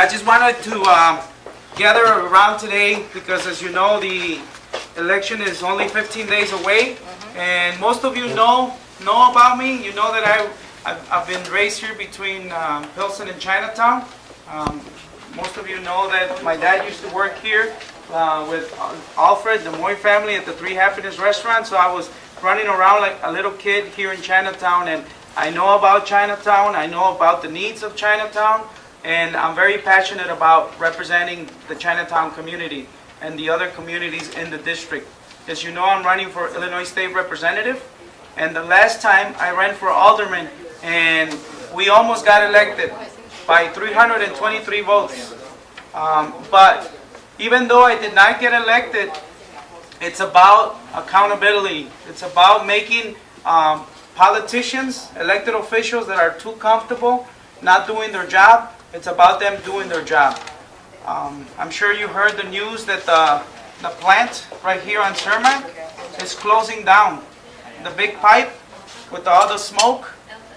I just wanted to gather around today because, as you know, the election is only 15 days away, and most of you know about me. You know that I've been raised here between Pilsen and Chinatown. Most of you know that my dad used to work here with Alfred, the Moy family, at the Three Happiness restaurant. So I was running around like a little kid here in Chinatown, and I know about Chinatown. I know about the needs of Chinatown, and I'm very passionate about representing the Chinatown community and the other communities in the district. As you know, I'm running for Illinois State Representative, and the last time I ran for alderman, and we almost got elected by 323 votes. But even though I did not get elected, it's about accountability. It's about making politicians, elected officials that are too comfortable not doing their job. It's about them doing their job. I'm sure you heard the news that the plant right here on Cermak is closing down. The big pipe with all the smoke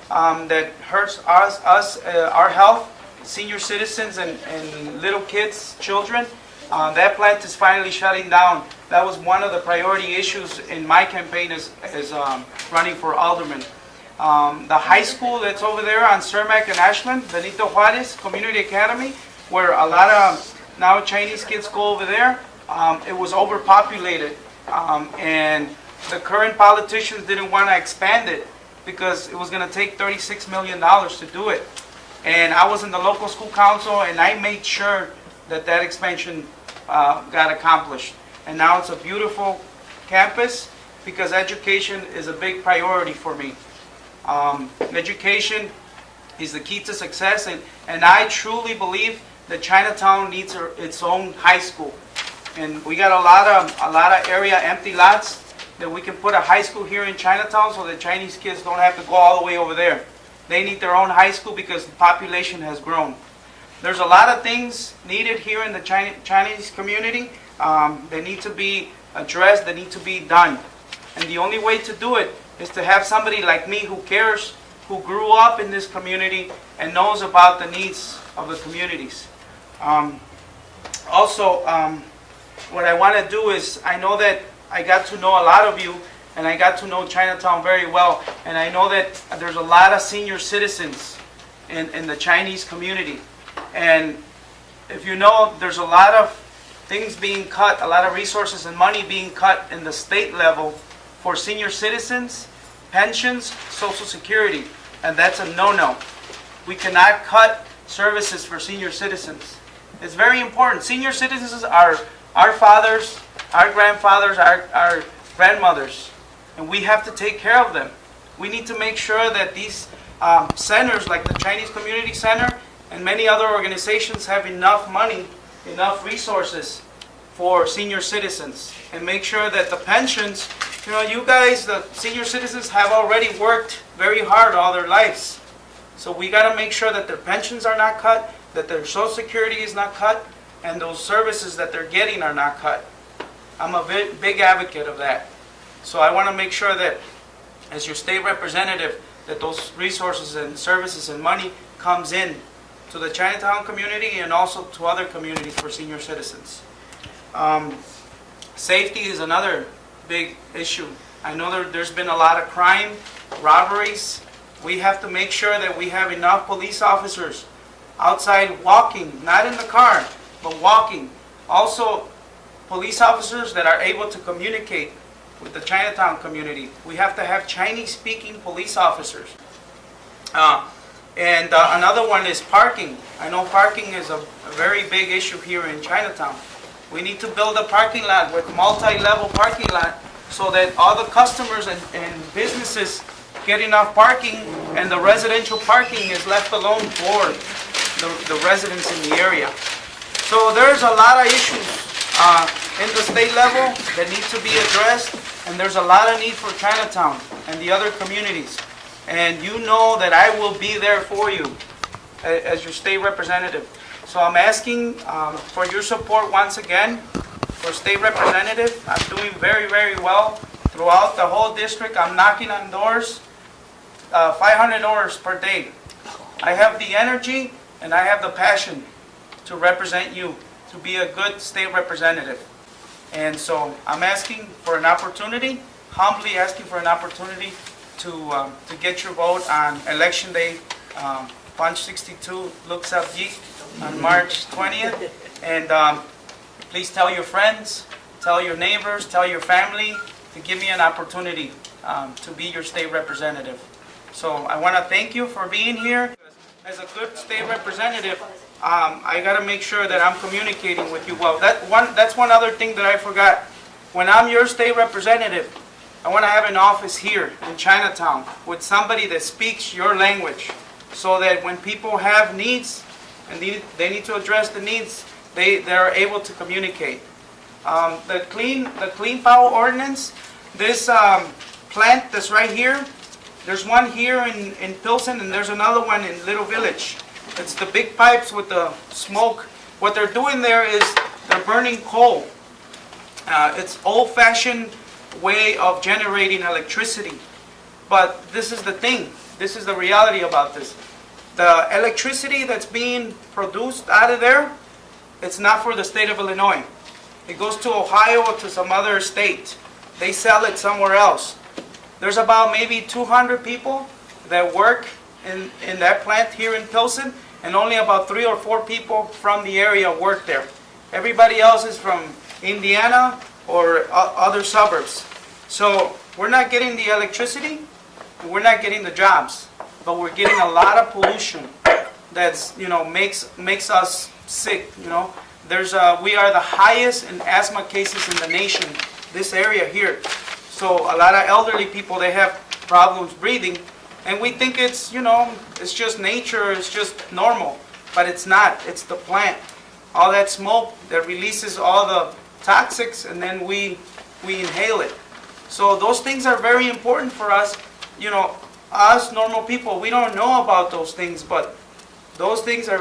that hurts us, our health, senior citizens and little kids, children. That plant is finally shutting down. That was one of the priority issues in my campaign as running for alderman. The high school that's over there on Cermak and Ashland, Benito Juarez Community Academy, where a lot of now Chinese kids go over there, it was overpopulated. And the current politicians didn't want to expand it because it was going to take $36 million to do it. And I was in the local school council, and I made sure that that expansion got accomplished. And now it's a beautiful campus because education is a big priority for me. Education is the key to success, and I truly believe that Chinatown needs its own high school. And we got a lot of area empty lots that we can put a high school here in Chinatown so that Chinese kids don't have to go all the way over there. They need their own high school because the population has grown. There's a lot of things needed here in the Chinese community that need to be addressed, that need to be done. And the only way to do it is to have somebody like me who cares, who grew up in this community and knows about the needs of the communities. Also, what I want to do is, I know that I got to know a lot of you, and I got to know Chinatown very well, and I know that there's a lot of senior citizens in the Chinese community. And if you know, there's a lot of things being cut, a lot of resources and money being cut in the state level for senior citizens, pensions, Social Security, and that's a no-no. We cannot cut services for senior citizens. It's very important. Senior citizens are our fathers, our grandfathers, our grandmothers, and we have to take care of them. We need to make sure that these centers, like the Chinese Community Center and many other organizations, have enough money, enough resources for senior citizens, and make sure that the pensions, you know, you guys, the senior citizens, have already worked very hard all their lives. So we got to make sure that their pensions are not cut, that their Social Security is not cut, and those services that they're getting are not cut. I'm a big advocate of that. So I want to make sure that, as your state representative, that those resources and services and money comes in to the Chinatown community and also to other communities for senior citizens. Safety is another big issue. I know there's been a lot of crime, robberies. We have to make sure that we have enough police officers outside walking, not in the car, but walking. Also, police officers that are able to communicate with the Chinatown community. We have to have Chinese-speaking police officers. And another one is parking. I know parking is a very big issue here in Chinatown. We need to build a parking lot with multi-level parking lot so that all the customers and businesses get enough parking, and the residential parking is left alone for the residents in the area. So there's a lot of issues in the state level that need to be addressed, and there's a lot of need for Chinatown and the other communities. And you know that I will be there for you as your state representative. So I'm asking for your support once again for state representative. I'm doing very, very well throughout the whole district. I'm knocking on doors, 500 doors per day. I have the energy and I have the passion to represent you, to be a good state representative. And so I'm asking for an opportunity, humbly asking for an opportunity to get your vote on Election Day, Punch 62 looks up Geek on March 20th. And please tell your friends, tell your neighbors, tell your family to give me an opportunity to be your state representative. So I want to thank you for being here. As a good state representative, I got to make sure that I'm communicating with you well. That's one other thing that I forgot. When I'm your state representative, I want to have an office here in Chinatown with somebody that speaks your language, so that when people have needs and they need to address the needs, they're able to communicate. The Clean Power Ordinance, this plant that's right here, there's one here in Pilsen and there's another one in Little Village. It's the big pipes with the smoke. What they're doing there is they're burning coal. It's old-fashioned way of generating electricity. But this is the thing. This is the reality about this. The electricity that's being produced out of there, it's not for the state of Illinois. It goes to Ohio or to some other state. They sell it somewhere else. There's about maybe 200 people that work in that plant here in Pilsen, and only about 3 or 4 people from the area work there. Everybody else is from Indiana or other suburbs. So we're not getting the electricity, we're not getting the jobs, but we're getting a lot of pollution that's, makes us sick, we are the highest in asthma cases in the nation, this area here. So a lot of elderly people, they have problems breathing, and we think it's, it's just nature, it's just normal, but it's not. It's the plant. All that smoke that releases all the toxics, and then we inhale it. So those things are very important for us. Us normal people, we don't know about those things, but those things are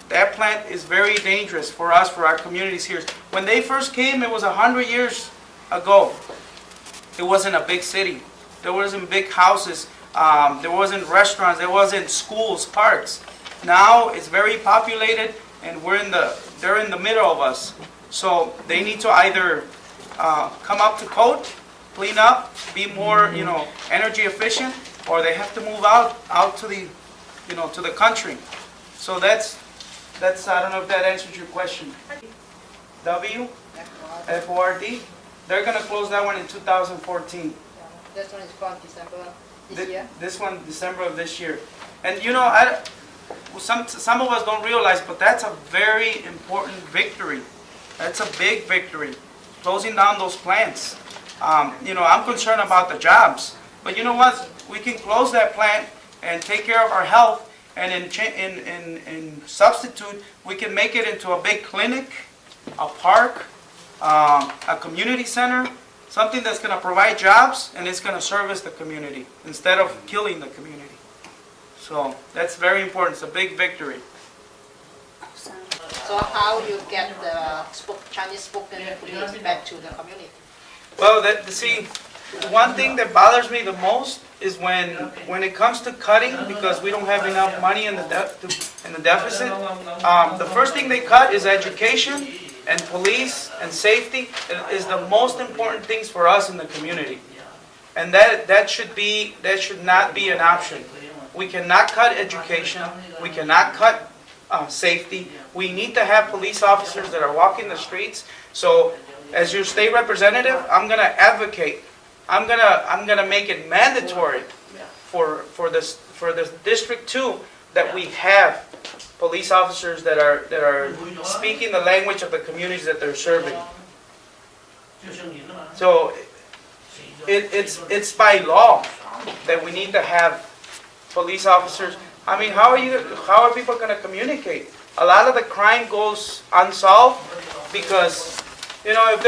that plant is very dangerous for us, for our communities here. When they first came, it was 100 years ago. It wasn't a big city. There wasn't big houses. There wasn't restaurants. There wasn't schools, parks. Now it's very populated, and they're in the middle of us. So they need to either come up to code, clean up, be more, energy efficient, or they have to move out to the, to the country. So that's. I don't know if that answers your question. WFORD. They're going to close that one in 2014. This one is from December this year? This one, December of this year. And some of us don't realize, but that's a very important victory. That's a big victory, closing down those plants. I'm concerned about the jobs. But you know what? We can close that plant and take care of our health, and in substitute, we can make it into a big clinic, a park, a community center, something that's going to provide jobs, and it's going to service the community instead of killing the community. So that's very important. It's a big victory. So how you get the Chinese-spoken police back to the community? Well, see, one thing that bothers me the most is when it comes to cutting, because we don't have enough money in the deficit. The first thing they cut is education, and police and safety is the most important things for us in the community. And that should not be an option. We cannot cut education. We cannot cut safety. We need to have police officers that are walking the streets. So, as your state representative, I'm going to advocate. I'm gonna make it mandatory for this District 2 that we have police officers that are speaking the language of the communities that they're serving. So it's by law that we need to have police officers. I mean, how are people going to communicate? A lot of the crime goes unsolved because, if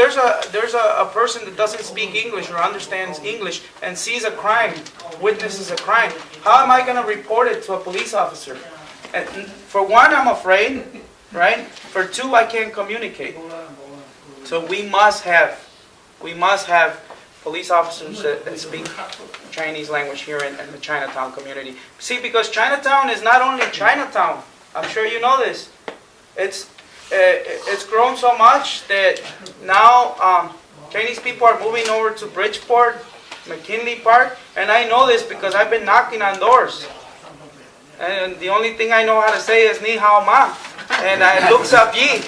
there's a person that doesn't speak English or understands English and sees a crime, witnesses a crime, how am I going to report it to a police officer? And for one, I'm afraid, right? For two, I can't communicate. So we must have police officers that speak Chinese language here in the Chinatown community. See, because Chinatown is not only Chinatown. I'm sure you know this. It's grown so much that now Chinese people are moving over to Bridgeport, McKinley Park, and I know this because I've been knocking on doors. And the only thing I know how to say is ni hao ma, and I looks up ye.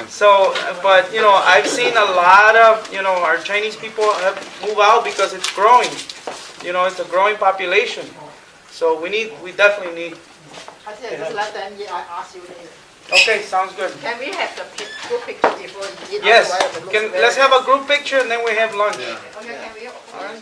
So, but you know, I've seen a lot of, you know, our Chinese people have moved out because it's growing. You know, it's a growing population. So we definitely need. I think just let them, I ask you later. Okay, sounds good. Can we have the group picture before you eat? Yes, Otherwise it looks very let's have a group picture and then we have lunch. Okay, can we? All right.